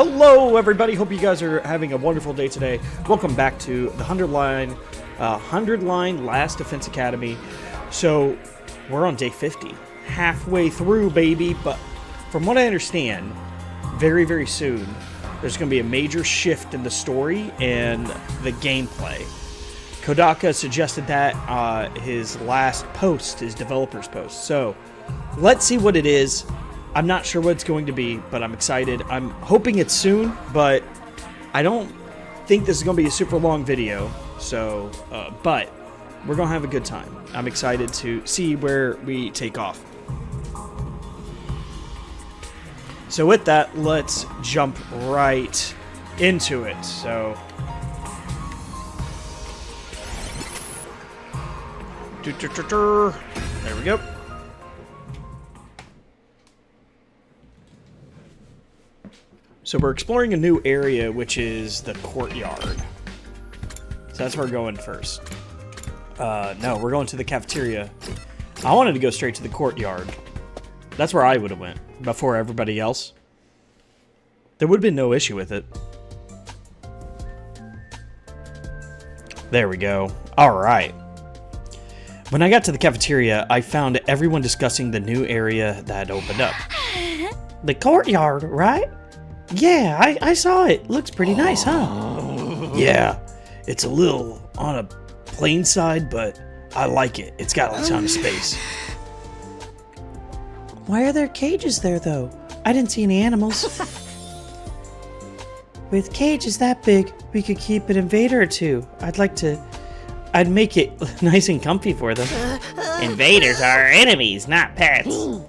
Hello, everybody. Hope you guys are having a wonderful day today. Welcome back to the 100 line Last Defense Academy. So, we're on day 50. Halfway through, baby. But from what I understand, very, very soon, there's going to be a major shift in the story and the gameplay. Kodaka suggested that his last post, his developer's post. So, let's see what it is. I'm not sure what it's going to be, but I'm excited. I'm hoping it's soon, but I don't think this is going to be a super long video. So, but we're going to have a good time. I'm excited to see where we take off. So with that, let's jump right into it. So, there we go. So we're exploring a new area, which is the courtyard. So that's where we're going first. No, we're going to the cafeteria. I wanted to go straight to the courtyard. That's where I would have went before everybody else. There would have been no issue with it. There we go. All right. When I got to the cafeteria, I found everyone discussing the new area that opened up. The courtyard, right? Yeah, I saw it. Looks pretty nice, huh? Yeah, it's a little on a plain side, but I like it. It's got a ton of space. Why are there cages there, though? I didn't see any animals. With cages that big, we could keep an invader or two. I'd make it nice and comfy for them. Invaders are our enemies, not pets.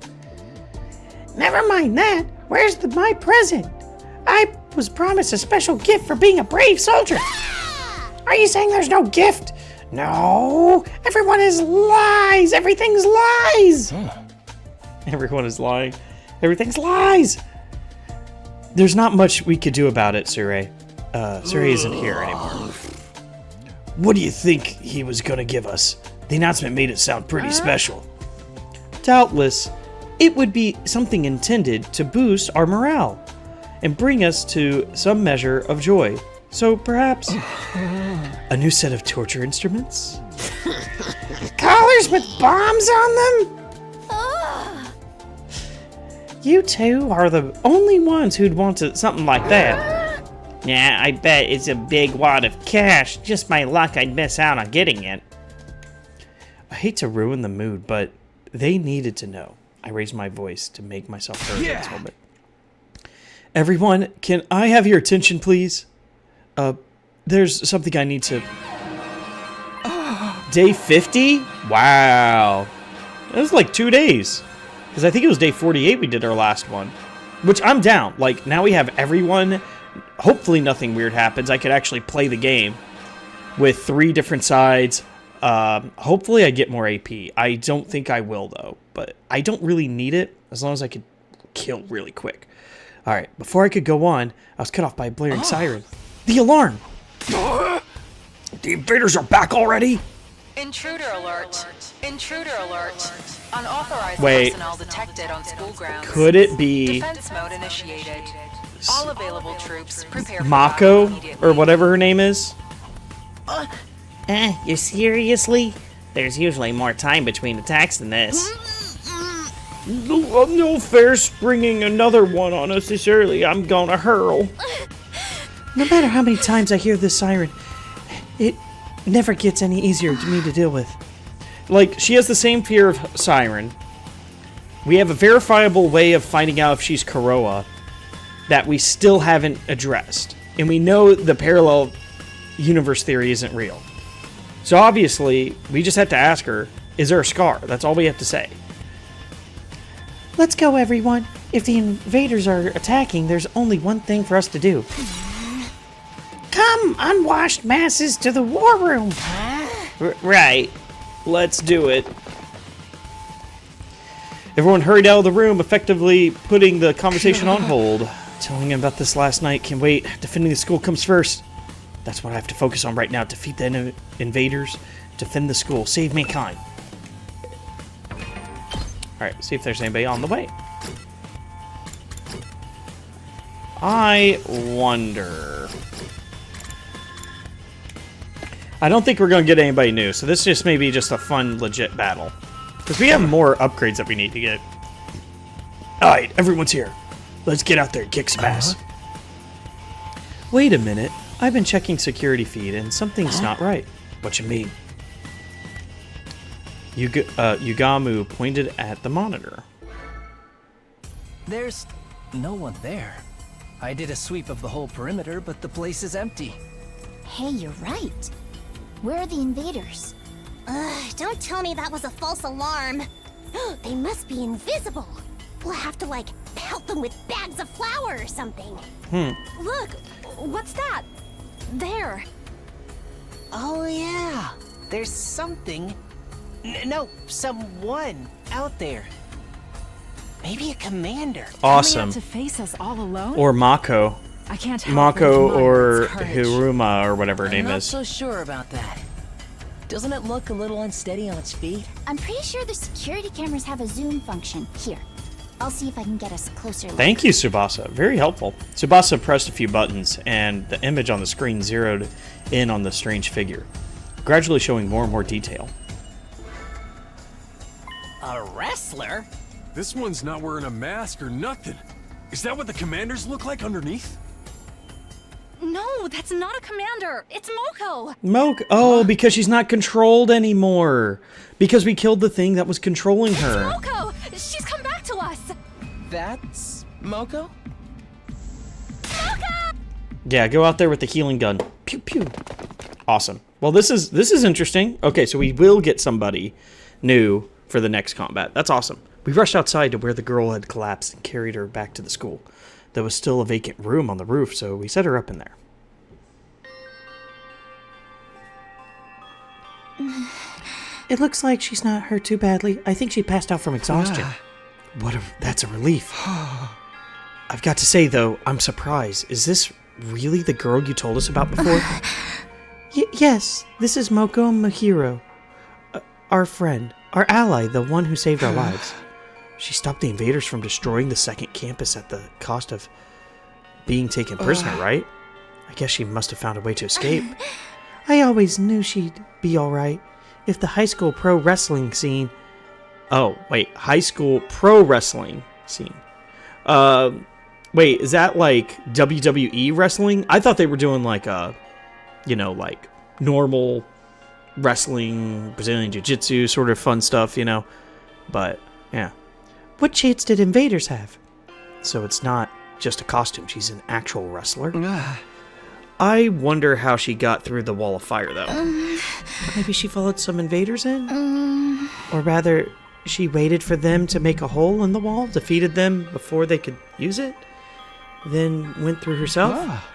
Never mind that. Where's my present? I was promised a special gift for being a brave soldier. Are you saying there's no gift? No. Everyone is lies. Everything's lies. Everyone is lying. Everything's lies. There's not much we could do about it, Sure. Sure isn't here anymore. What do you think he was going to give us? The announcement made it sound pretty special. Doubtless, it would be something intended to boost our morale and bring us to some measure of joy. So perhaps a new set of torture instruments? Collars with bombs on them? You two are the only ones who'd want something like that. Yeah, I bet it's a big wad of cash. Just my luck I'd miss out on getting it. I hate to ruin the mood, but they needed to know. I raised my voice to make myself heard in this moment. Everyone, can I have your attention, please? There's something I need to... Day 50? Wow. That was like 2 days. Because I think it was day 48 we did our last one. Which I'm down. Like, now we have everyone. Hopefully nothing weird happens. I could actually play the game with 3 different sides. Hopefully I get more AP. I don't think I will, though. But I don't really need it, as long as I could kill really quick. Alright, before I could go on, I was cut off by a blaring siren. The alarm! The invaders are back already? Intruder alert. Intruder alert. Unauthorized Wait. personnel detected on school grounds. Could it be Defense mode initiated. All available troops prepare for Mako, battle immediately. or whatever her name is? You seriously? There's usually more time between attacks than this. No fair springing another one on us this early. I'm gonna hurl. No matter how many times I hear this siren, it never gets any easier to me to deal with. Like, she has the same fear of siren. We have a verifiable way of finding out if she's Kuroa that we still haven't addressed. And we know the parallel universe theory isn't real. So obviously, we just have to ask her, is there a scar? That's all we have to say. Let's go, everyone. If the invaders are attacking, there's only one thing for us to do. Come, unwashed masses, to the war room. Right. Let's do it. Everyone hurried out of the room, effectively putting the conversation on hold. Telling him about this last night. Can't wait. Defending the school comes first. That's what I have to focus on right now. Defeat the invaders. Defend the school. Save mankind. Alright, see if there's anybody on the way. I wonder... I don't think we're going to get anybody new, so this just may be just a fun, legit battle. Because we have more upgrades that we need to get. Alright, everyone's here. Let's get out there and kick some ass. Wait a minute. I've been checking security feed and something's not right. What you mean? Yugamu pointed at the monitor. There's no one there. I did a sweep of the whole perimeter, but the place is empty. Hey, you're right. Where are the invaders? Don't tell me that was a false alarm. They must be invisible. We'll have to, like, pelt them with bags of flour or something. Look, what's that? There. Oh yeah, there's something. No, someone out there. Maybe a commander. Awesome. To face us all alone? Or Mako. I can't help Mako but admire or its courage. Hiruma or whatever her I'm name not is. so sure about that. Doesn't it look a little unsteady on its feet? I'm pretty sure the security cameras have a zoom function. Here, I'll see if I can get us a closer look. Thank you, Tsubasa. Very helpful. Tsubasa pressed a few buttons, and the image on the screen zeroed in on the strange figure, gradually showing more and more detail. A wrestler? This one's not wearing a mask or nothing. Is that what the commanders look like underneath? No, that's not a commander. It's Moko. Oh, because she's not controlled anymore. Because we killed the thing that was controlling her. Moko! She's come back to us. That's Moko? Yeah, go out there with the healing gun. Pew pew. Awesome. Well, this is interesting. Okay, so we will get somebody new for the next combat. That's awesome. We rushed outside to where the girl had collapsed and carried her back to the school. There was still a vacant room on the roof, so we set her up in there. It looks like she's not hurt too badly. I think she passed out from exhaustion. That's a relief. I've got to say, though, I'm surprised. Is this really the girl you told us about before? Yes, this is Moko Mahiro. Our friend. Our ally, the one who saved our lives. She stopped the invaders from destroying the second campus at the cost of being taken prisoner, right? I guess she must have found a way to escape. I always knew she'd be alright. If the high school pro wrestling scene... Oh, wait. High school pro wrestling scene. Wait, is that like WWE wrestling? I thought they were doing like a, like normal wrestling, Brazilian Jiu-Jitsu sort of fun stuff, But, yeah. What chance did invaders have? So it's not just a costume. She's an actual wrestler. I wonder how she got through the wall of fire, though. Maybe she followed some invaders in? Or rather, she waited for them to make a hole in the wall, defeated them before they could use it, then went through herself?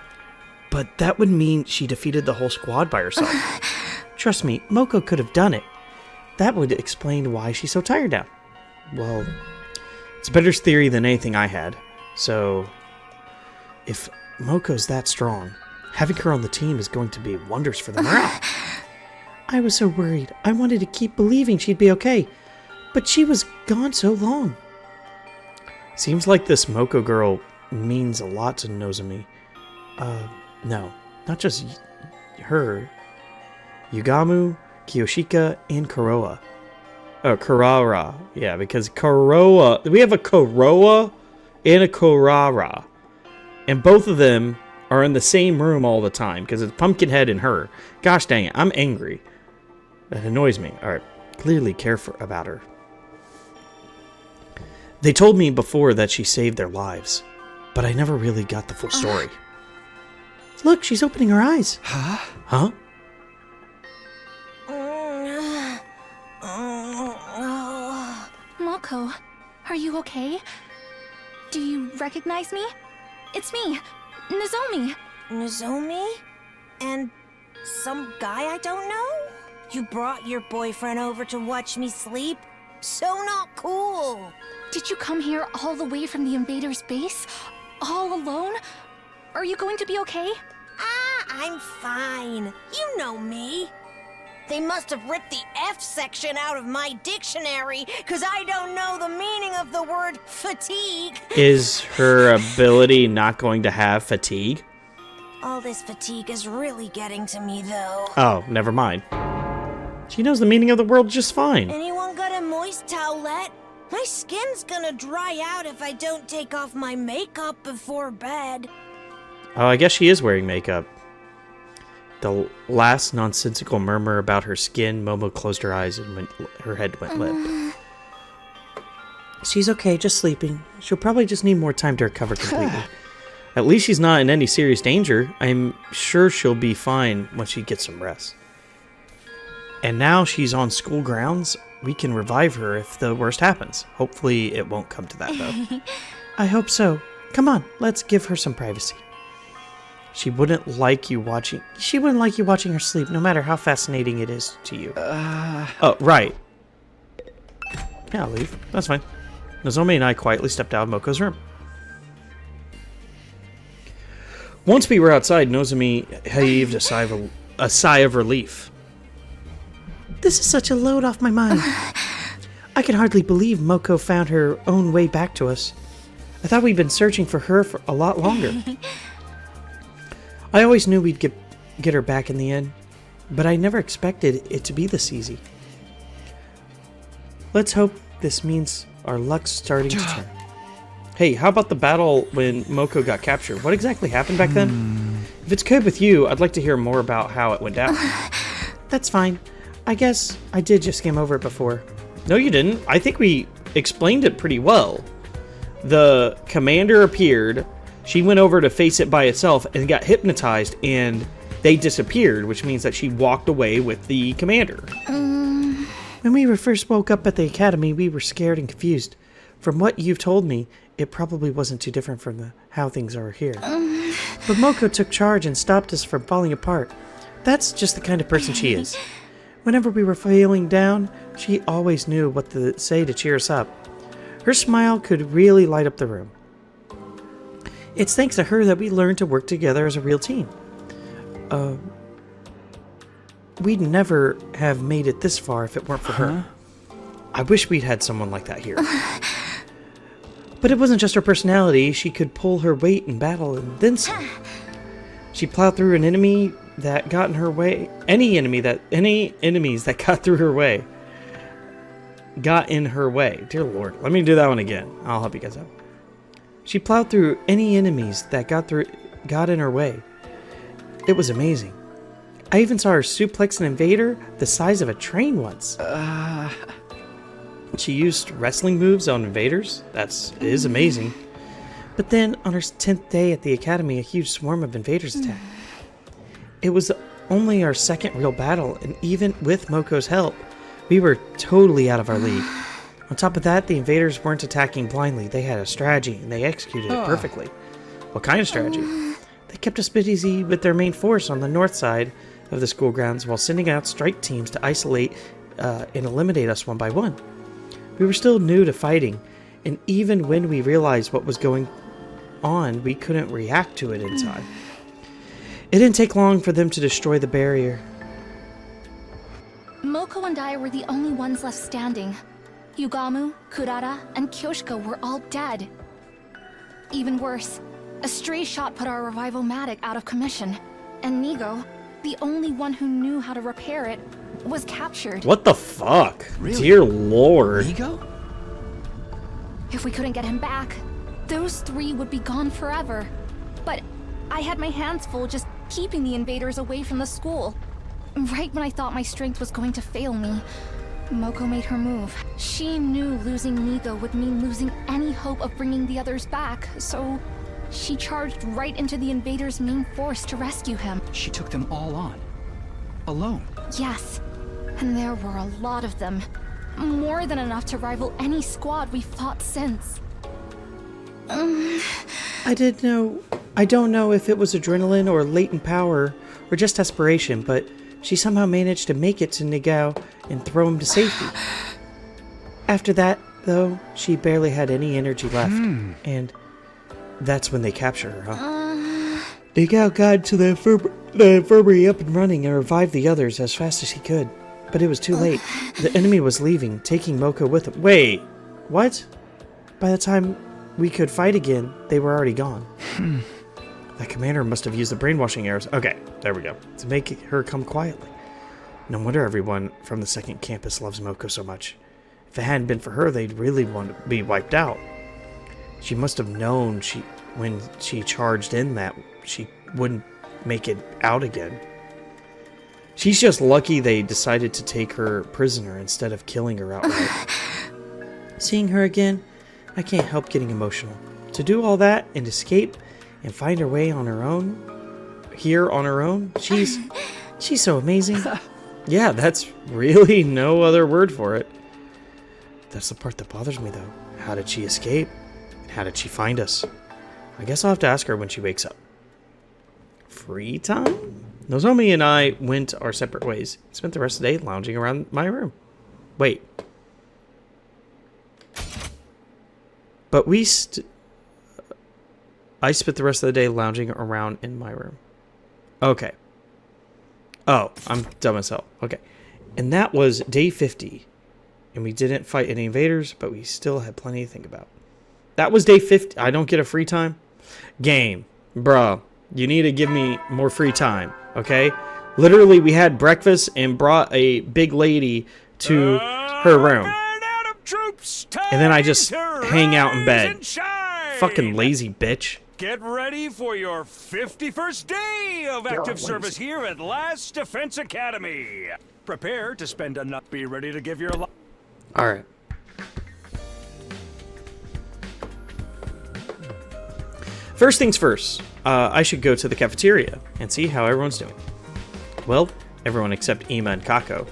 But that would mean she defeated the whole squad by herself. Trust me, Moko could have done it. That would explain why she's so tired now. Well, it's a better theory than anything I had. So, if Moko's that strong, having her on the team is going to be wonders for the morale. I was so worried. I wanted to keep believing she'd be okay. But she was gone so long. Seems like this Moko girl means a lot to Nozomi. No, not just her. Yugamu, Kiyoshika, and Kuroa. Oh, Kurara. Yeah, because Kuroa... We have a Kuroa and a Kurara. And both of them are in the same room all the time, because it's Pumpkinhead and her. Gosh dang it, I'm angry. That annoys me. Alright, clearly care about her. They told me before that she saved their lives, but I never really got the full story. Look, she's opening her eyes. Huh? Moko, are you okay? Do you recognize me? It's me, Nozomi. Nozomi? And some guy I don't know? You brought your boyfriend over to watch me sleep? So not cool. Did you come here all the way from the invaders' base? All alone? Are you going to be okay? I'm fine. You know me. They must have ripped the F section out of my dictionary, because I don't know the meaning of the word fatigue. Is her ability not going to have fatigue? All this fatigue is really getting to me, though. Oh, never mind. She knows the meaning of the world just fine. Anyone got a moist towelette? My skin's gonna dry out if I don't take off my makeup before bed. Oh, I guess she is wearing makeup. The last nonsensical murmur about her skin, Momo closed her eyes and her head went limp. She's okay, just sleeping. She'll probably just need more time to recover completely. At least she's not in any serious danger. I'm sure she'll be fine once she gets some rest. And now she's on school grounds. We can revive her if the worst happens. Hopefully it won't come to that, though. I hope so. Come on, let's give her some privacy. She wouldn't like you watching her sleep, no matter how fascinating it is to you. Oh, right. Yeah, I'll leave. That's fine. Nozomi and I quietly stepped out of Moko's room. Once we were outside, Nozomi heaved a sigh of relief. This is such a load off my mind. I can hardly believe Moko found her own way back to us. I thought we'd been searching for her for a lot longer. I always knew we'd get her back in the end, but I never expected it to be this easy. Let's hope this means our luck's starting to turn. Hey, how about the battle when Moko got captured? What exactly happened back then? If it's good with you, I'd like to hear more about how it went down. That's fine. I guess I did just skim over it before. No, you didn't. I think we explained it pretty well. The commander appeared. She went over to face it by itself and got hypnotized, and they disappeared, which means that she walked away with the commander. When we first woke up at the academy, we were scared and confused. From what you've told me, it probably wasn't too different from how things are here. But Moko took charge and stopped us from falling apart. That's just the kind of person she is. Whenever we were feeling down, she always knew what to say to cheer us up. Her smile could really light up the room. It's thanks to her that we learned to work together as a real team. We'd never have made it this far if it weren't for her. I wish we'd had someone like that here. But it wasn't just her personality. She could pull her weight in battle and then some. She plowed through an enemy that got in her way. Any enemies that got through her way. Got in her way. Dear Lord. Let me do that one again. I'll help you guys out. She plowed through any enemies that got in her way. It was amazing. I even saw her suplex an invader the size of a train once. She used wrestling moves on invaders. That is amazing. But then, on her 10th day at the academy, a huge swarm of invaders attacked. It was only our second real battle, and even with Moko's help, we were totally out of our league. On top of that, the invaders weren't attacking blindly. They had a strategy, and they executed it perfectly. What kind of strategy? They kept us busy with their main force on the north side of the school grounds while sending out strike teams to isolate and eliminate us one by one. We were still new to fighting, and even when we realized what was going on, we couldn't react to it in time. It didn't take long for them to destroy the barrier. Moko and I were the only ones left standing. Yugamu, Kurara, and Kyoshika were all dead. Even worse, a stray shot put our revival-matic out of commission, and Nigo, the only one who knew how to repair it, was captured. What the fuck? Really? Dear Lord. Ego? If we couldn't get him back, those three would be gone forever. But I had my hands full just keeping the invaders away from the school. Right when I thought my strength was going to fail me, Moko made her move. She knew losing Nigo would mean losing any hope of bringing the others back, so she charged right into the invaders' main force to rescue him. She took them all on. Alone. Yes, and there were a lot of them. More than enough to rival any squad we've fought since. I don't know if it was adrenaline or latent power or just desperation, but she somehow managed to make it to Nigao and throw him to safety. After that, though, she barely had any energy left, and that's when they captured her, huh? Nigao got into the the infirmary up and running and revived the others as fast as he could. But it was too late. The enemy was leaving, taking Moko with him. Wait, what? By the time we could fight again, they were already gone. That commander must have used the brainwashing arrows. Okay, there we go. To make her come quietly. No wonder everyone from the second campus loves Moko so much. If it hadn't been for her, they'd really want to be wiped out. She must have known when she charged in that she wouldn't make it out again. She's just lucky they decided to take her prisoner instead of killing her outright. Seeing her again, I can't help getting emotional. To do all that and escape and find her way on her own, here on her own, she's so amazing. Yeah, that's really no other word for it. That's the part that bothers me, though. How did she escape? How did she find us? I guess I'll have to ask her when she wakes up. Free time? Nozomi and I went our separate ways. Spent the rest of the day lounging around my room. Wait. But I spent the rest of the day lounging around in my room. Okay. Oh, I'm dumb as hell. Okay. And that was day 50. And we didn't fight any invaders, but we still had plenty to think about. That was day 50. I don't get a free time? Game. Bruh. You need to give me more free time. Okay? Literally, we had breakfast and brought a big lady to her room. And then I just hang out in bed. Fucking lazy bitch. Get ready for your 51st day of active service here at Last Defense Academy. Prepare to spend a nut. Be ready to give your life. Alright. First things first, I should go to the cafeteria and see how everyone's doing. Well, everyone except Ima and Kako.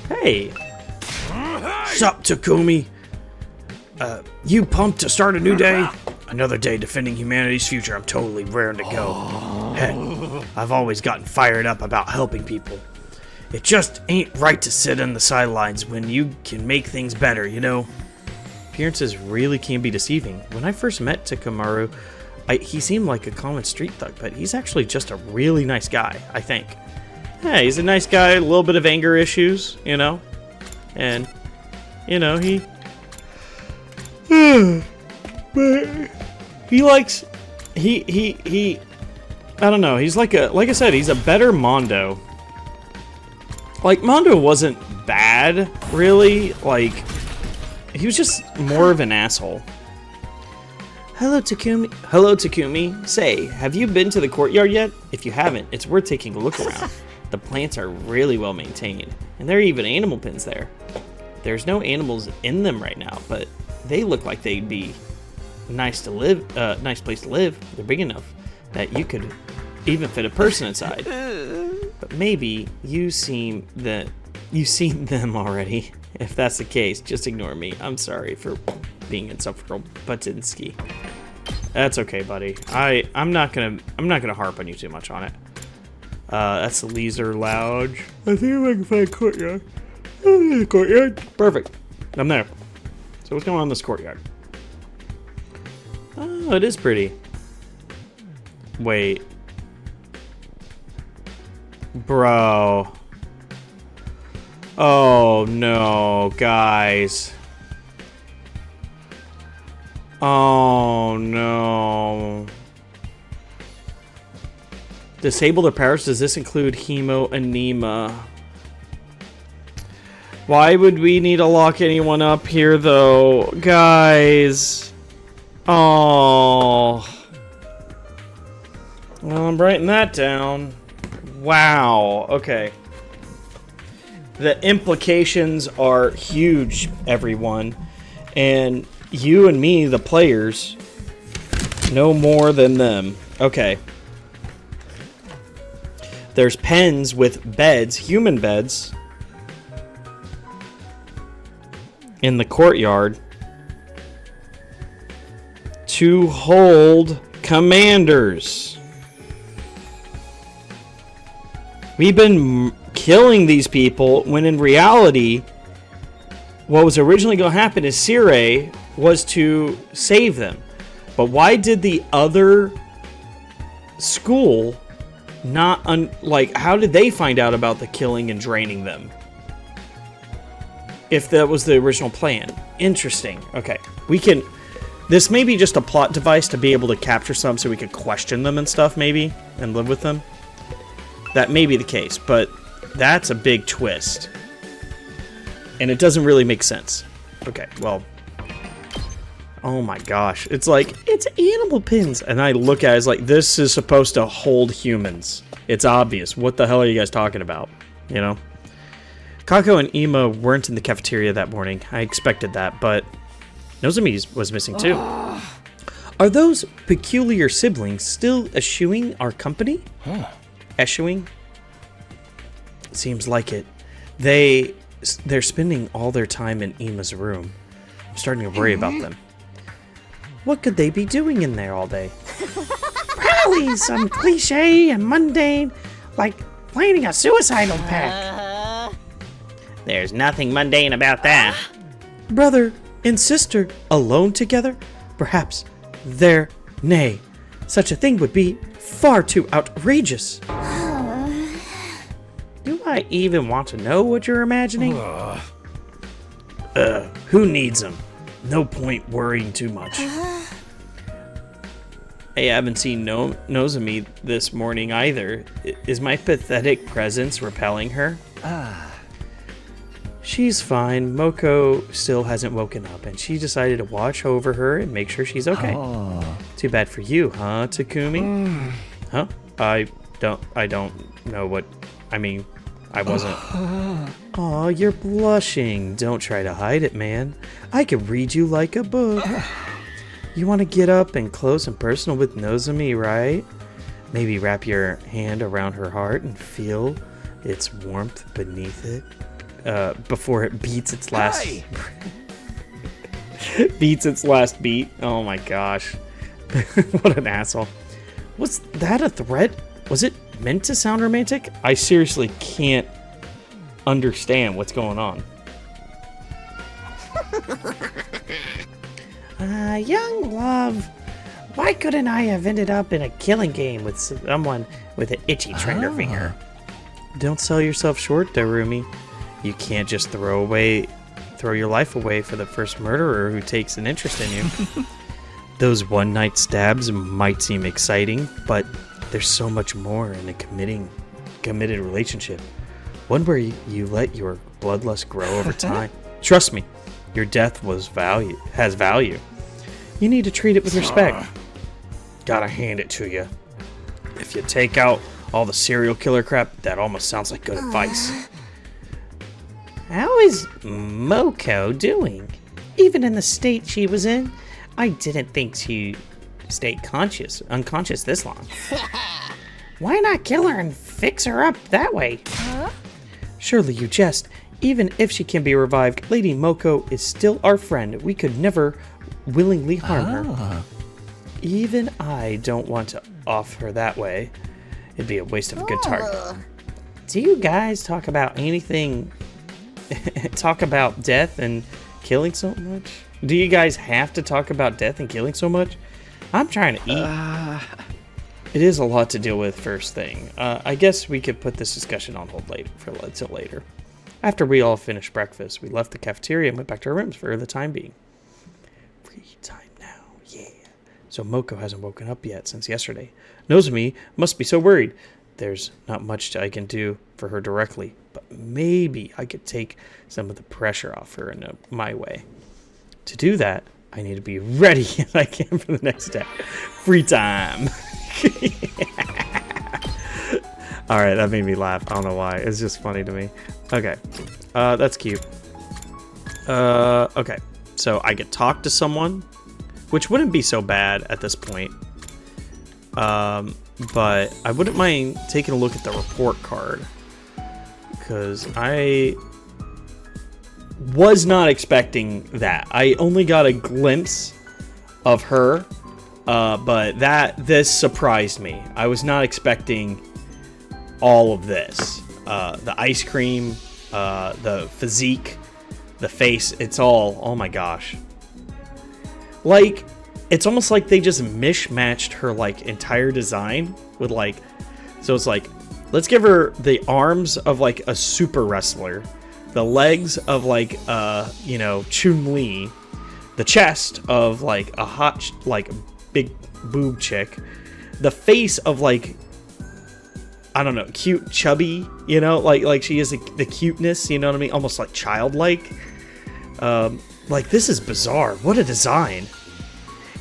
Hey! Sup, Takumi? You pumped to start a new day? Another day defending humanity's future. I'm totally raring to go. Heck, I've always gotten fired up about helping people. It just ain't right to sit on the sidelines when you can make things better, you know? Appearances really can be deceiving. When I first met TAKEMARU, he seemed like a common street thug, but he's actually just a really nice guy, I think. Yeah, he's a nice guy, a little bit of anger issues, you know? And, you know, he likes, I don't know, he's like I said, he's a better Mondo. Like, Mondo wasn't bad, really. Like, he was just more of an asshole. Hello, Takumi. Hello, Takumi. Say, have you been to the courtyard yet? If you haven't, it's worth taking a look around. The plants are really well maintained, and there are even animal pens there. There's no animals in them right now, but they look like they'd be nice to live. Nice place to live. They're big enough that you could even fit a person inside. But maybe you've seen them already. If that's the case, just ignore me. I'm sorry for being insufferable, Butinsky. That's okay, buddy. I'm not gonna harp on you too much on it. That's the Leisure Lounge. I think I can find a courtyard. Courtyard. Perfect. I'm there. So what's going on in this courtyard? Oh, it is pretty. Wait. Bro. Oh no, guys. Oh no. Disable their powers. Does this include Hemo and Nima? Why would we need to lock anyone up here though? Guys. Oh. Well, I'm writing that down. Wow. Okay. The implications are huge, everyone. And you and me, the players, know more than them. Okay. There's pens with beds, human beds, in the courtyard to hold commanders. We've been killing these people when in reality what was originally going to happen is Sire was to save them. But why did the other school not like, how did they find out about the killing and draining them? If that was the original plan. Interesting. Okay. This may be just a plot device to be able to capture some so we could question them and stuff, maybe, and live with them. That may be the case, but that's a big twist. And it doesn't really make sense. Okay, well. Oh my gosh. It's like, it's animal pins. And I look at it as like, this is supposed to hold humans. It's obvious. What the hell are you guys talking about? You know? Kako and IMA weren't in the cafeteria that morning. I expected that, but Nozomi was missing too. Are those peculiar siblings still eschewing our company? Eschewing? Seems like it. They're spending all their time in IMA's room. I'm starting to worry about them. What could they be doing in there all day? Probably some cliche and mundane, like planning a suicidal pact. There's nothing mundane about that. Brother and sister alone together? Perhaps nay. Such a thing would be far too outrageous. Do I even want to know what you're imagining? Who needs them? No point worrying too much. Hey, I haven't seen Nozomi this morning either. Is my pathetic presence repelling her? She's fine. Moko still hasn't woken up, and she decided to watch over her and make sure she's okay. Too bad for you, huh, Takumi? Huh? I don't know what... I mean, I wasn't... Aw, you're blushing. Don't try to hide it, man. I could read you like a book. You want to get up and close and personal with Nozomi, right? Maybe wrap your hand around her heart and feel its warmth beneath it. Before it beats its last beat. Oh my gosh. What an asshole. Was that a threat? Was it meant to sound romantic? I seriously can't understand what's going on. Young love, why couldn't I have ended up in a killing game with someone with an itchy trigger finger? Don't sell yourself short, Darumi. You can't just throw your life away for the first murderer who takes an interest in you. Those one-night stabs might seem exciting, but there's so much more in a committed relationship. One where you let your bloodlust grow over time. Trust me, your death has value. You need to treat it with respect. Gotta hand it to you. If you take out all the serial killer crap, that almost sounds like good advice. How is Moko doing? Even in the state she was in, I didn't think she stayed unconscious this long. Why not kill her and fix her up that way? Surely you jest. Even if she can be revived, Lady Moko is still our friend. We could never willingly harm her. Even I don't want to off her that way. It'd be a waste of a good target. Do you guys talk about anything? Talk about death and killing so much? Do you guys have to talk about death and killing so much? I'm trying to eat. It is a lot to deal with first thing. I guess we could put this discussion on hold until later. After we all finished breakfast, we left the cafeteria and went back to our rooms for the time being. Free time now, yeah. So Moko hasn't woken up yet since yesterday. Nozomi must be so worried. There's not much I can do for her directly, but maybe I could take some of the pressure off her in my way. To do that, I need to be ready as I can for the next day. Free time. Alright, that made me laugh. I don't know why. It's just funny to me. Okay. That's cute. Okay. So I could talk to someone, which wouldn't be so bad at this point. But I wouldn't mind taking a look at the report card, because I was not expecting that. I only got a glimpse of her, but this surprised me. I was not expecting all of this. The ice cream, the physique, the face, it's all, oh my gosh. Like, it's almost like they just mishmatched her like entire design with like, so it's like, let's give her the arms of like a super wrestler, the legs of like you know, Chun-Li, the chest of like a hot like big boob chick, the face of like, I don't know, cute chubby, you know, like she is the cuteness, you know what I mean, almost like childlike. Like, this is bizarre. What a design.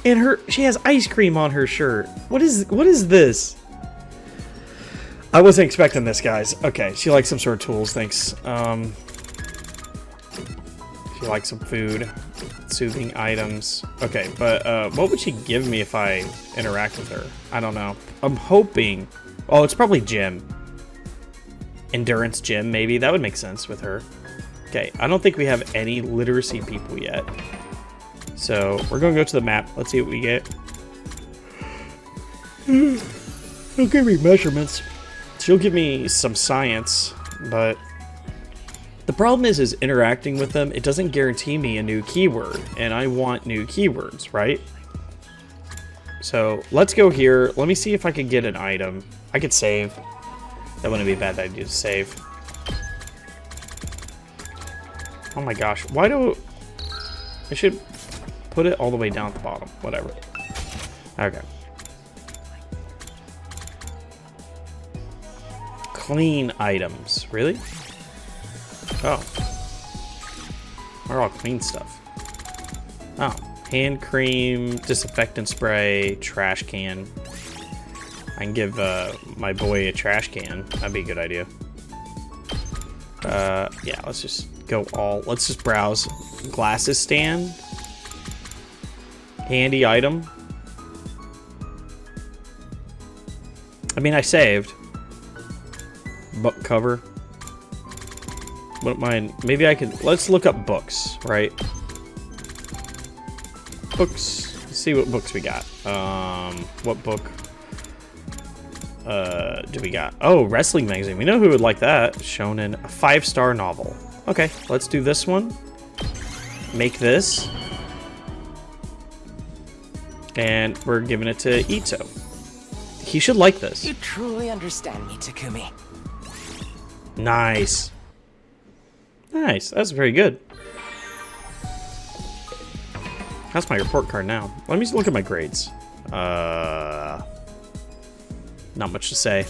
And she has ice cream on her shirt. What is this? I wasn't expecting this, guys. Okay, she likes some sort of tools, thanks. She likes some food, soothing items. Okay, but what would she give me if I interact with her? I don't know. I'm hoping, oh, it's probably gym. Endurance gym, maybe. That would make sense with her. Okay, I don't think we have any literacy people yet. So, we're going to go to the map. Let's see what we get. She'll give me measurements. She'll give me some science, but the problem is interacting with them, it doesn't guarantee me a new keyword, and I want new keywords, right? So, let's go here. Let me see if I can get an item. I could save. That wouldn't be a bad idea to save. Oh my gosh, why do... I should put it all the way down at the bottom. Whatever. Okay. Clean items. Really? Oh. They're all clean stuff. Oh. Hand cream, disinfectant spray, trash can. I can give my boy a trash can. That'd be a good idea. Yeah, let's just go all... Let's just browse. Glasses stand. Handy item. I mean, I saved. Book cover. Wouldn't mind. Maybe I could... Let's look up books, right? Books. Let's see what books we got. What book do we got? Oh, wrestling magazine. We know who would like that. Shonen. A 5-star novel. Okay, let's do this one. Make this. And we're giving it to Ito. He should like this. You truly understand me, Takumi. Nice. Nice. That's very good. That's my report card now. Let me look at my grades. Not much to say.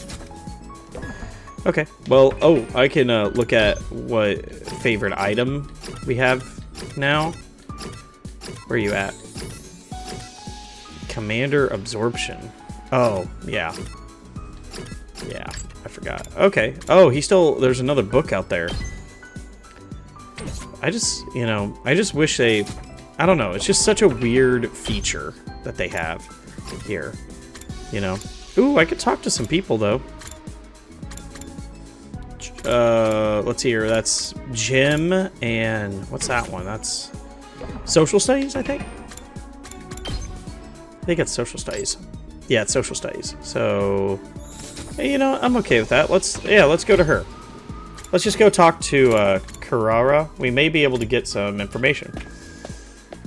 Okay. Well, oh, I can look at what favorite item we have now. Where are you at? Commander absorption. Oh, yeah. Yeah, I forgot. Okay. Oh, there's another book out there. I just wish they, I don't know, it's just such a weird feature that they have here, you know. Ooh, I could talk to some people, though. Let's see here, that's gym, and what's that one? That's social studies, I think? I think it's social studies. Yeah, it's social studies. So, hey, you know, I'm okay with that. Let's go to her. Let's just go talk to Karara. We may be able to get some information.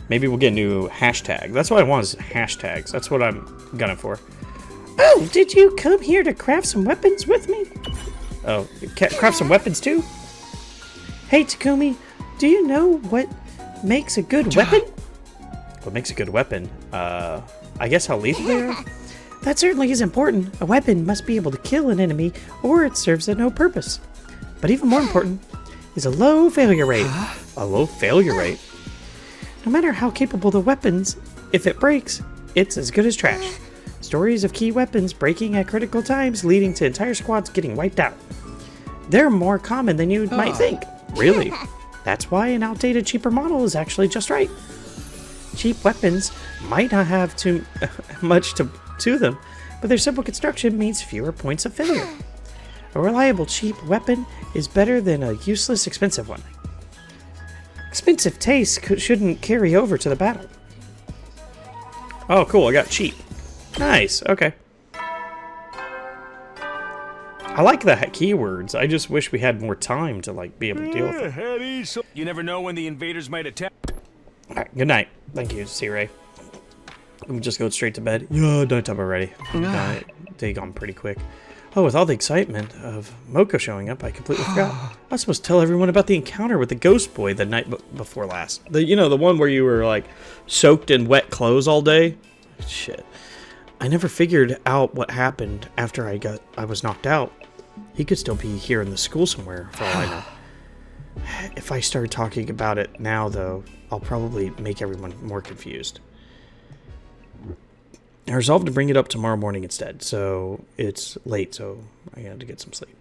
Maybe we'll get a new hashtag. That's what I want, is hashtags. That's what I'm gunning for. Oh, did you come here to craft some weapons with me? Oh, craft some weapons too? Hey, Takumi, do you know what makes a good weapon? What makes a good weapon? I guess how lethal they are? That certainly is important. A weapon must be able to kill an enemy, or it serves at no purpose. But even more important is a low failure rate. A low failure rate? No matter how capable the weapons, if it breaks, it's as good as trash. Stories of key weapons breaking at critical times, leading to entire squads getting wiped out. They're more common than you might think. Really? That's why an outdated, cheaper model is actually just right. Cheap weapons might not have too much to them, but their simple construction means fewer points of failure. A reliable, cheap weapon is better than a useless, expensive one. Expensive taste shouldn't carry over to the battle. Oh, cool. I got cheap. Nice. Okay. I like the keywords. I just wish we had more time to like be able to deal with them. You never know when the invaders might attack. All right. Good night. Thank you, C-Ray. I'm just going straight to bed. Yeah, nighttime already. Day gone pretty quick. Oh, with all the excitement of Moko showing up, I completely forgot. I was supposed to tell everyone about the encounter with the ghost boy the night before last. The one where you were like soaked in wet clothes all day. Shit. I never figured out what happened after I was knocked out. He could still be here in the school somewhere, for all I know. If I start talking about it now, though, I'll probably make everyone more confused. I resolved to bring it up tomorrow morning instead, so it's late, so I had to get some sleep.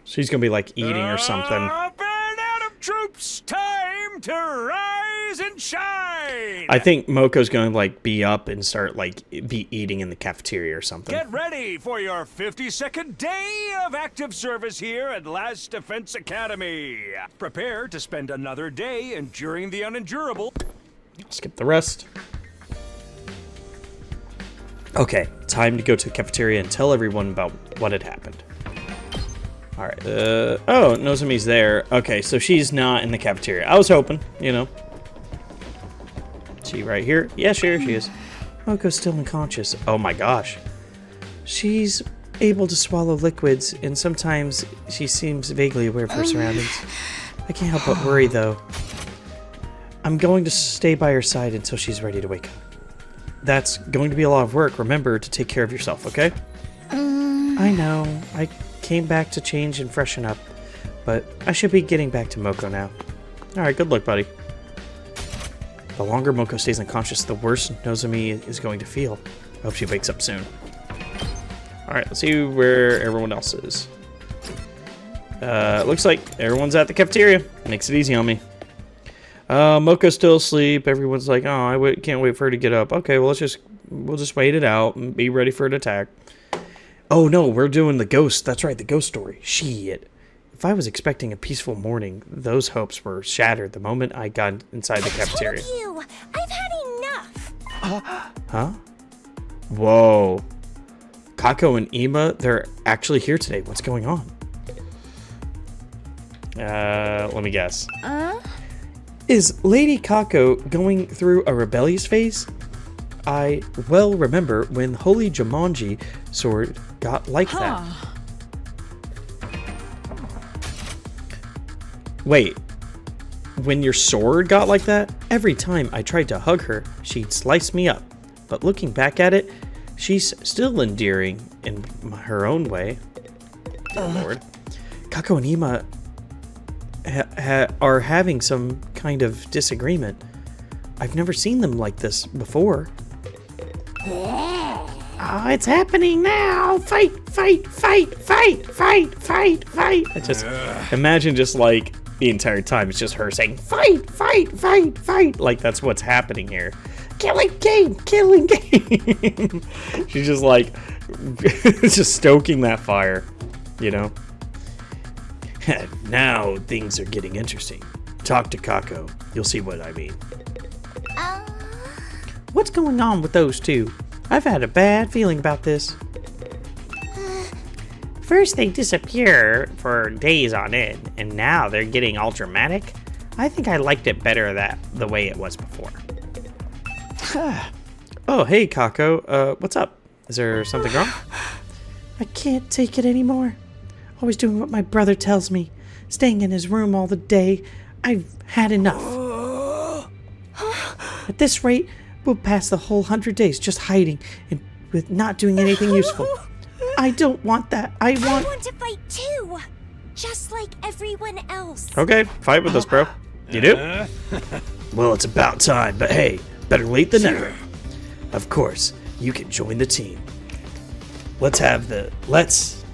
She's gonna be like eating or something. Up and out of troops, time to rise and shine! I think Moko's gonna like be up and start like be eating in the cafeteria or something. Get ready for your 52nd day of active service here at Last Defense Academy. Prepare to spend another day enduring the unendurable. Skip the rest. Okay, time to go to the cafeteria and tell everyone about what had happened. Alright, oh, Nozomi's there. Okay, so she's not in the cafeteria. I was hoping, you know. She right here? Yeah, sure, she is. Moko's still unconscious. Oh my gosh. She's able to swallow liquids, and sometimes she seems vaguely aware of her surroundings. I can't help but worry, though. I'm going to stay by her side until she's ready to wake up. That's going to be a lot of work. Remember to take care of yourself, okay? I know. I came back to change and freshen up, but I should be getting back to Moko now. Alright, good luck, buddy. The longer Moko stays unconscious, the worse Nozomi is going to feel. I hope she wakes up soon. Alright, let's see where everyone else is. Looks like everyone's at the cafeteria. Makes it easy on me. Moko's still asleep. Everyone's like, oh, I can't wait for her to get up. Okay, well, we'll just wait it out and be ready for an attack. Oh no, we're doing the ghost. That's right, the ghost story. Shit. If I was expecting a peaceful morning, those hopes were shattered the moment I got inside the cafeteria. I told you, I've had enough. Huh? Whoa. Kako and Ima, they're actually here today. What's going on? Let me guess. Is Lady Kako going through a rebellious phase? I well remember when Holy Jumanji sword got like that. Wait, when your sword got like that? Every time I tried to hug her, she'd slice me up. But looking back at it, she's still endearing in her own way. Dear Lord. Kako and Ima are having some kind of disagreement. I've never seen them like this before. Oh, it's happening now! Fight, fight, fight, fight, fight, fight, fight! I just imagine just like the entire time it's just her saying fight, fight, fight, fight. Like that's what's happening here. Killing game, killing game. She's just like just stoking that fire, you know. Now things are getting interesting. Talk to Kako. You'll see what I mean. What's going on with those two? I've had a bad feeling about this. First they disappear for days on end, and now they're getting all dramatic. I think I liked it better the way it was before. Oh, hey Kako. What's up? Is there something wrong? I can't take it anymore. Always doing what my brother tells me. Staying in his room all the day. I've had enough. At this rate, we'll pass the whole 100 days just hiding and with not doing anything useful. I don't want that. I want to fight too, just like everyone else. Okay, fight with us, bro. You do? Well, it's about time, but hey, better late than never. Of course, you can join the team. Let's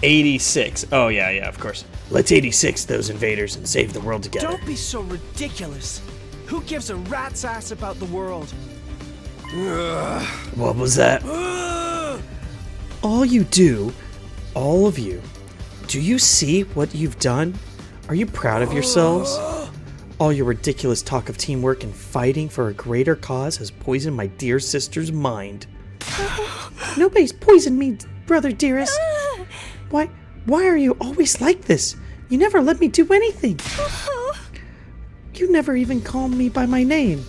86. Oh, yeah, of course. Let's 86 those invaders and save the world together. Don't be so ridiculous. Who gives a rat's ass about the world? What was that? All you do, all of you, do you see what you've done? Are you proud of yourselves? All your ridiculous talk of teamwork and fighting for a greater cause has poisoned my dear sister's mind. Nobody's poisoned me, brother dearest. Why are you always like this? You never let me do anything. You never even called me by my name.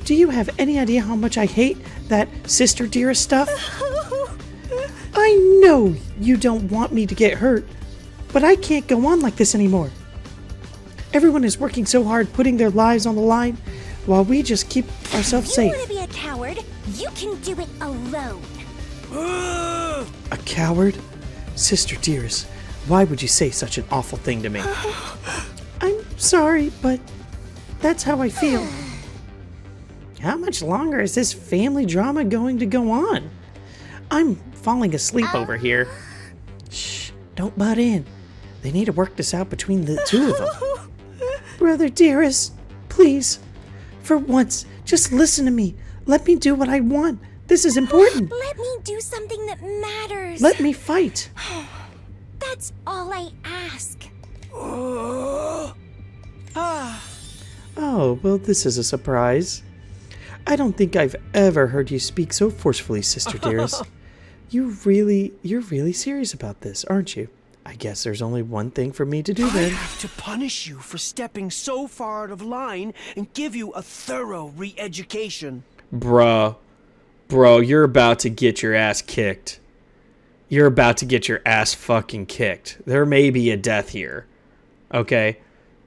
Do you have any idea how much I hate that sister dearest stuff? I know you don't want me to get hurt, but I can't go on like this anymore. Everyone is working so hard, putting their lives on the line, while we just keep ourselves safe. You want to be a coward? You can do it alone. A coward? Sister dearest, why would you say such an awful thing to me? I'm sorry, but that's how I feel. How much longer is this family drama going to go on? I'm falling asleep over here. Shh, don't butt in. They need to work this out between the two of them. Brother dearest, please, for once, just listen to me. Let me do what I want. This is important. Let me do something that matters. Let me fight. That's all I ask. Oh, well, this is a surprise. I don't think I've ever heard you speak so forcefully, sister dearest. You're really serious about this, aren't you? I guess there's only one thing for me to do then. I have to punish you for stepping so far out of line and give you a thorough re-education. Bro, you're about to get your ass kicked. You're about to get your ass fucking kicked. There may be a death here. Okay?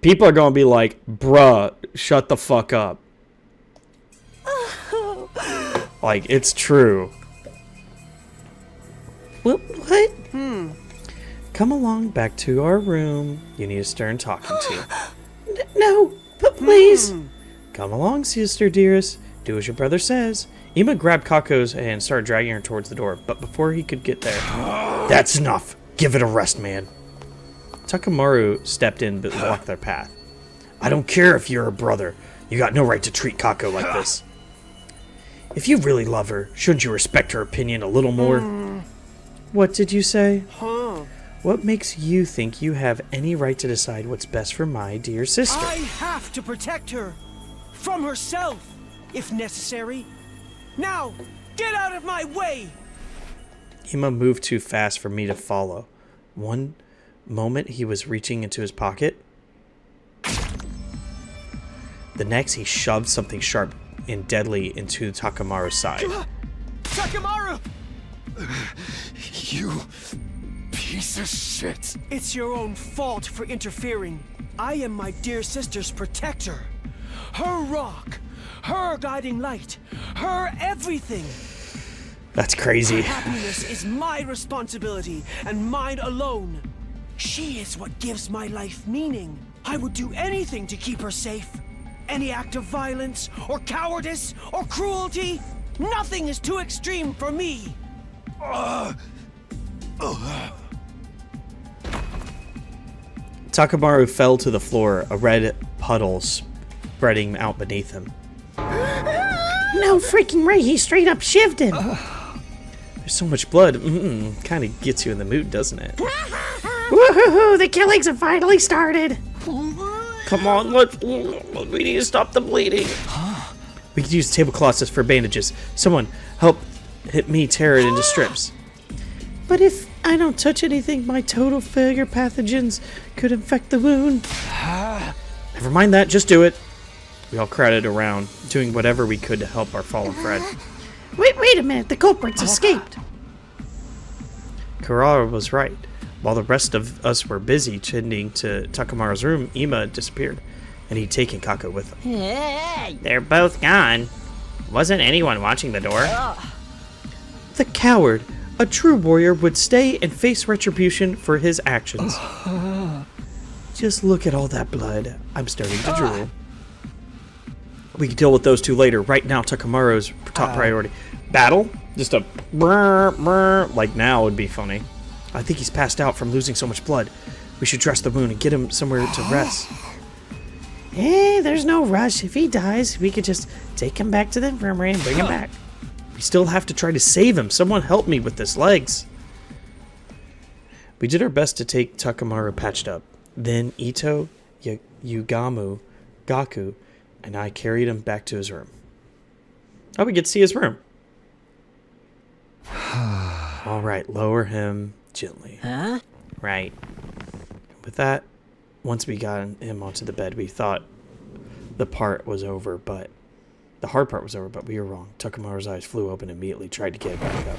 People are going to be like, bruh, shut the fuck up. Like, it's true. What? Come along back to our room. You need a stern talking to. No, but please. Come along, sister dearest. Do as your brother says. Ima grabbed Kako's hand and started dragging her towards the door, but before he could get there... That's enough. Give it a rest, man. Takemaru stepped in but blocked their path. I don't care if you're a brother. You got no right to treat Kako like this. If you really love her, shouldn't you respect her opinion a little more? What did you say? What makes you think you have any right to decide what's best for my dear sister? I have to protect her. From herself, if necessary. Now, get out of my way! Ima moved too fast for me to follow. One moment he was reaching into his pocket. The next he shoved something sharp and deadly into Takemaru's side. Takemaru! You piece of shit. It's your own fault for interfering. I am my dear sister's protector. Her rock, her guiding light, her everything. That's crazy. Her happiness is my responsibility and mine alone. She is what gives my life meaning. I would do anything to keep her safe. Any act of violence, or cowardice, or cruelty, nothing is too extreme for me. Takemaru fell to the floor, a red puddle spreading out beneath him. No freaking way, he straight up shivved him. There's so much blood. Kind of gets you in the mood, doesn't it? Woohoo! The killings have finally started. Come on, we need to stop the bleeding. We could use tablecloths for bandages. Someone help hit me tear it into strips. But if I don't touch anything, my total failure pathogens could infect the wound. Never mind that, just do it. We all crowded around, doing whatever we could to help our fallen friend. Wait a minute, the culprits escaped. Kurara was right. While the rest of us were busy tending to Takemaru's room, Ima disappeared, and he'd taken Kako with him. They're both gone. Wasn't anyone watching the door? The coward. A true warrior would stay and face retribution for his actions. Just look at all that blood. I'm starting to drool. We can deal with those two later. Right now, Takemaru's top priority. Battle? Just a brr, brr, like now would be funny. I think he's passed out from losing so much blood. We should dress the wound and get him somewhere to rest. Hey, there's no rush. If he dies, we could just take him back to the infirmary and bring him back. We still have to try to save him. Someone help me with his legs. We did our best to take Takemaru patched up. Then Ito, Yugamu, Gaku, and I carried him back to his room. Oh, we get to see his room. All right, lower him gently. Right. With that, once we got him onto the bed, we thought the hard part was over, but we were wrong. Takemaru's eyes flew open and immediately tried to get it back up.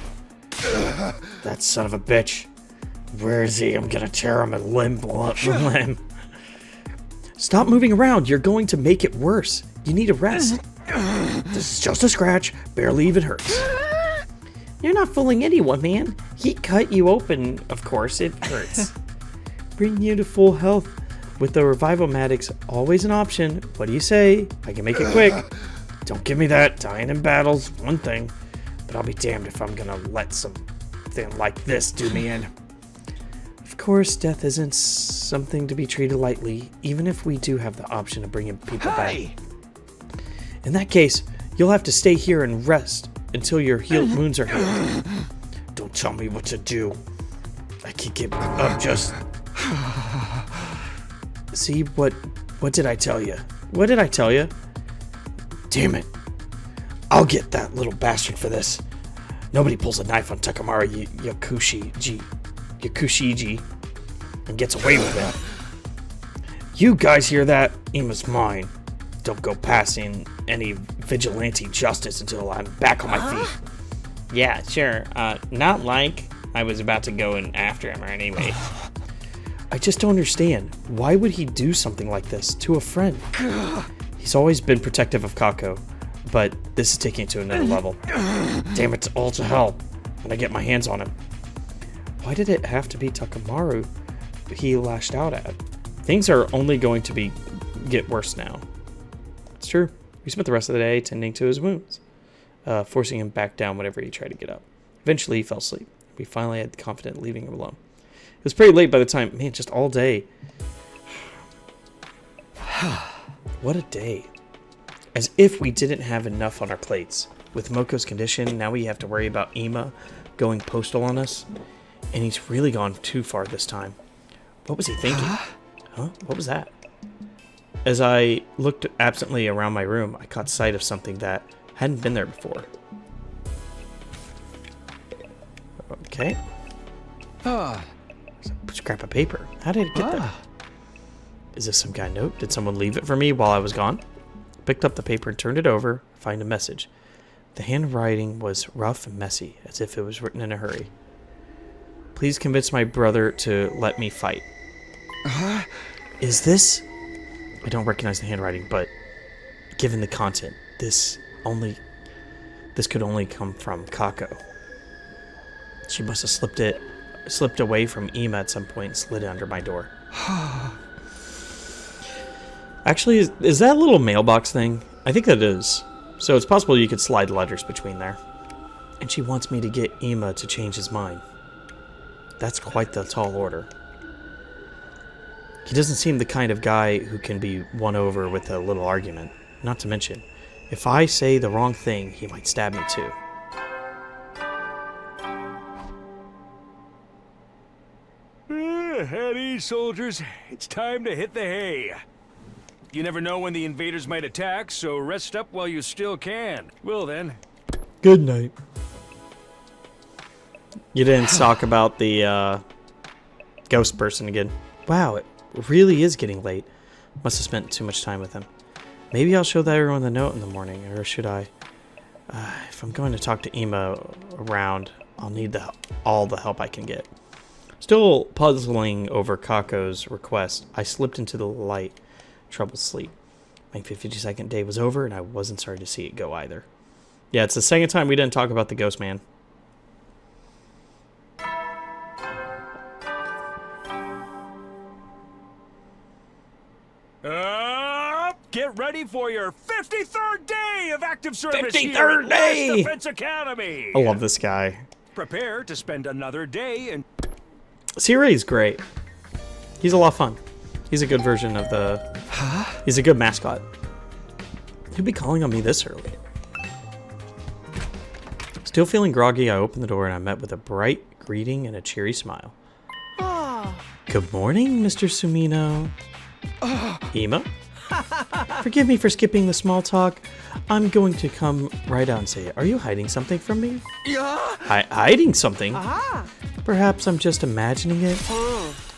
That son of a bitch. Where is he? I'm gonna tear him a limb. Stop moving around. You're going to make it worse. You need a rest. This is just a scratch. Barely even hurts. You're not fooling anyone, man. He cut you open. Of course, it hurts. Bring you to full health. With the Revivomatics always an option. What do you say? I can make it quick. Don't give me that. Dying in battle's one thing. But I'll be damned if I'm gonna let something like this do me in. Of course, death isn't something to be treated lightly, even if we do have the option of bringing people back. In that case, you'll have to stay here and rest until your wounds are healed. Don't tell me what to do. I can't get up just... See, what did I tell you? What did I tell you? Damn it. I'll get that little bastard for this. Nobody pulls a knife on Takemaru Yakushiji and gets away with it. You guys hear that? Ima's mine. Don't go passing any vigilante justice until I'm back on my feet. Yeah, sure. Not like I was about to go in after him or anyway. I just don't understand. Why would he do something like this to a friend? He's always been protective of Kako, but this is taking it to another level. Damn it, all to hell when I get my hands on him. Why did it have to be Takemaru he lashed out at? Things are only going to get worse now. It's true. We spent the rest of the day tending to his wounds, forcing him back down whenever he tried to get up. Eventually, he fell asleep. We finally had confidence leaving him alone. It was pretty late by the time, man, just all day. What a day. As if we didn't have enough on our plates. With Moko's condition, now we have to worry about Ima going postal on us. And he's really gone too far this time. What was he thinking? Huh? What was that? As I looked absently around my room, I caught sight of something that hadn't been there before. Okay. Scrap of paper. How did it get there? Is this some kind of note? Did someone leave it for me while I was gone? Picked up the paper and turned it over, find a message. The handwriting was rough and messy, as if it was written in a hurry. Please convince my brother to let me fight. Is this... I don't recognize the handwriting, but given the content, this could only come from Kako. She must have slipped away from Ima at some point and slid it under my door. Actually, is that a little mailbox thing? I think that is. So it's possible you could slide letters between there. And she wants me to get Ima to change his mind. That's quite the tall order. He doesn't seem the kind of guy who can be won over with a little argument. Not to mention, if I say the wrong thing, he might stab me too. At ease, soldiers. It's time to hit the hay. You never know when the invaders might attack, so rest up while you still can. Well then. Good night. You didn't talk about the ghost person again. Wow, it really is getting late. Must have spent too much time with him. Maybe I'll show everyone the note in the morning, or should I? If I'm going to talk to Ima around, I'll need all the help I can get. Still puzzling over Kako's request, I slipped into the light, troubled sleep. My 52nd day was over, and I wasn't sorry to see it go either. Yeah, it's the second time we didn't talk about the ghost man. Get ready for your 53rd day of active service 53rd here at day! Last Defense Academy. I love this guy. Prepare to spend another day in... Siri's great. He's a lot of fun. He's a good version of the... He's a good mascot. Who'd be calling on me this early? Still feeling groggy, I opened the door and I met with a bright greeting and a cheery smile. Good morning, Mr. Sumino. Ima? Forgive me for skipping the small talk. I'm going to come right out and say, are you hiding something from me? Yeah. Hiding something? Perhaps I'm just imagining it.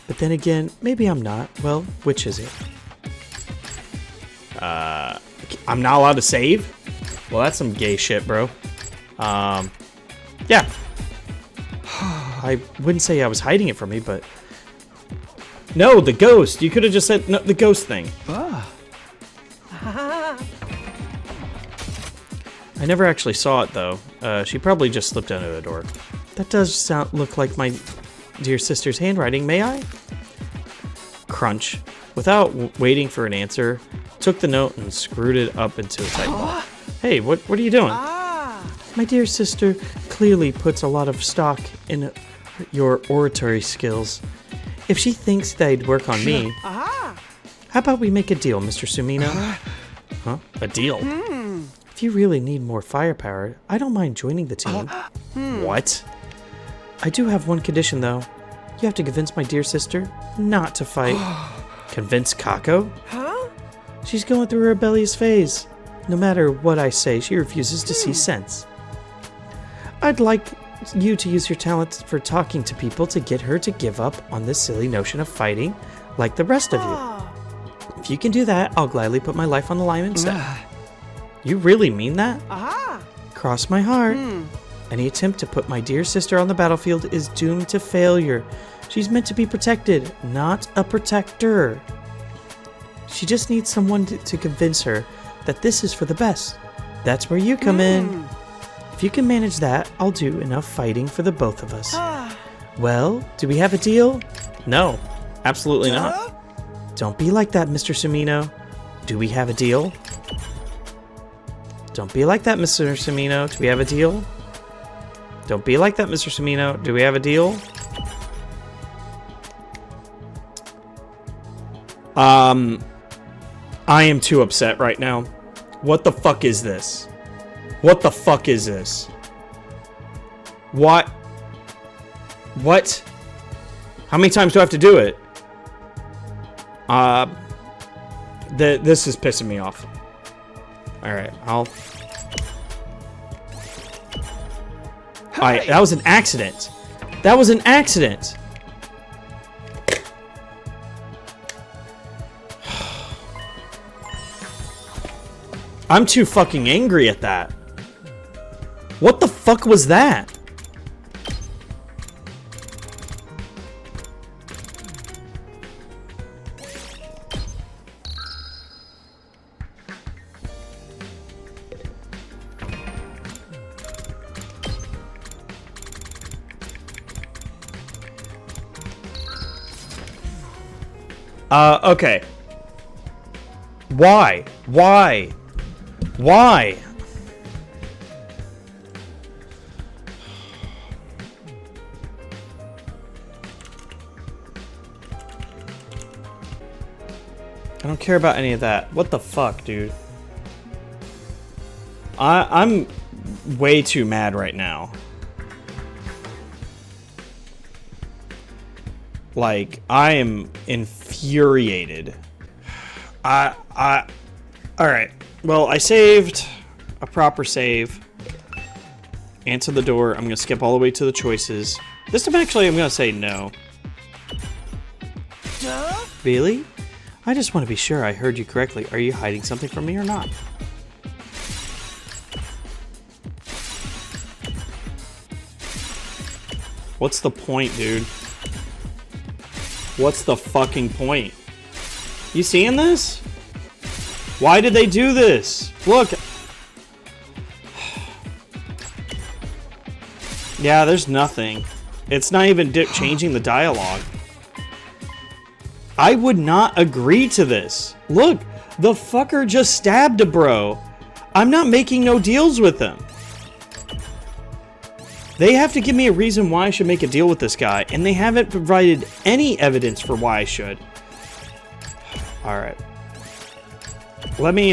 But then again, maybe I'm not. Well, which is it? I'm not allowed to save? Well, that's some gay shit, bro. Yeah. I wouldn't say I was hiding it from me, but... No, the ghost! You could have just said no, the ghost thing. I never actually saw it, though. She probably just slipped under the door. That does look like my dear sister's handwriting. May I? Crunch. Without waiting for an answer, took the note and screwed it up into a tight ball. Hey, what are you doing? My dear sister clearly puts a lot of stock in your oratory skills. If she thinks they'd work on me, how about we make a deal, Mr. Sumino? Huh? A deal? If you really need more firepower, I don't mind joining the team. What? I do have one condition, though. You have to convince my dear sister not to fight. Convince Kako? She's going through a rebellious phase. No matter what I say, she refuses to see sense. I'd like you to use your talent for talking to people to get her to give up on this silly notion of fighting like the rest of you. If you can do that, I'll gladly put my life on the line instead. You really mean that? Cross my heart. Any attempt to put my dear sister on the battlefield is doomed to failure. She's meant to be protected, not a protector. She just needs someone to convince her that this is for the best. That's where you come in. If you can manage that, I'll do enough fighting for the both of us. Well, do we have a deal? No, absolutely not. Don't be like that, Mr. Sumino. Do we have a deal? Don't be like that, Mr. Sumino. Do we have a deal? Don't be like that, Mr. Sumino. Do we have a deal? I am too upset right now. What the fuck is this? What the fuck is this? What? What? How many times do I have to do it? This is pissing me off. Alright, Alright, that was an accident. That was an accident. I'm too fucking angry at that. What the fuck was that? Okay. Why? Why? Why? I don't care about any of that. What the fuck, dude? I'm way too mad right now. Like, I am infuriated. Alright. Well, I saved a proper save. Answer the door. I'm gonna skip all the way to the choices. This time, actually, I'm gonna say no. Really? I just want to be sure I heard you correctly. Are you hiding something from me or not? What's the point, dude? What's the fucking point? You seeing this? Why did they do this? Look. Yeah, there's nothing. It's not even changing the dialogue. I would not agree to this. Look, the fucker just stabbed a bro. I'm not making no deals with them. They have to give me a reason why I should make a deal with this guy, and they haven't provided any evidence for why I should. Alright. Let me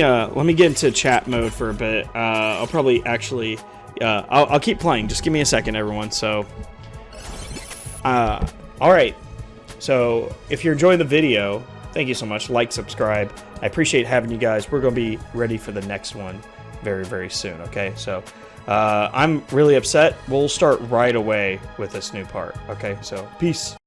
get into chat mode for a bit. I'll probably actually... I'll keep playing. Just give me a second, everyone. So... Alright. So, if you're enjoying the video, thank you so much. Like, subscribe. I appreciate having you guys. We're going to be ready for the next one very, very soon, okay? So, I'm really upset. We'll start right away with this new part. Okay, so peace.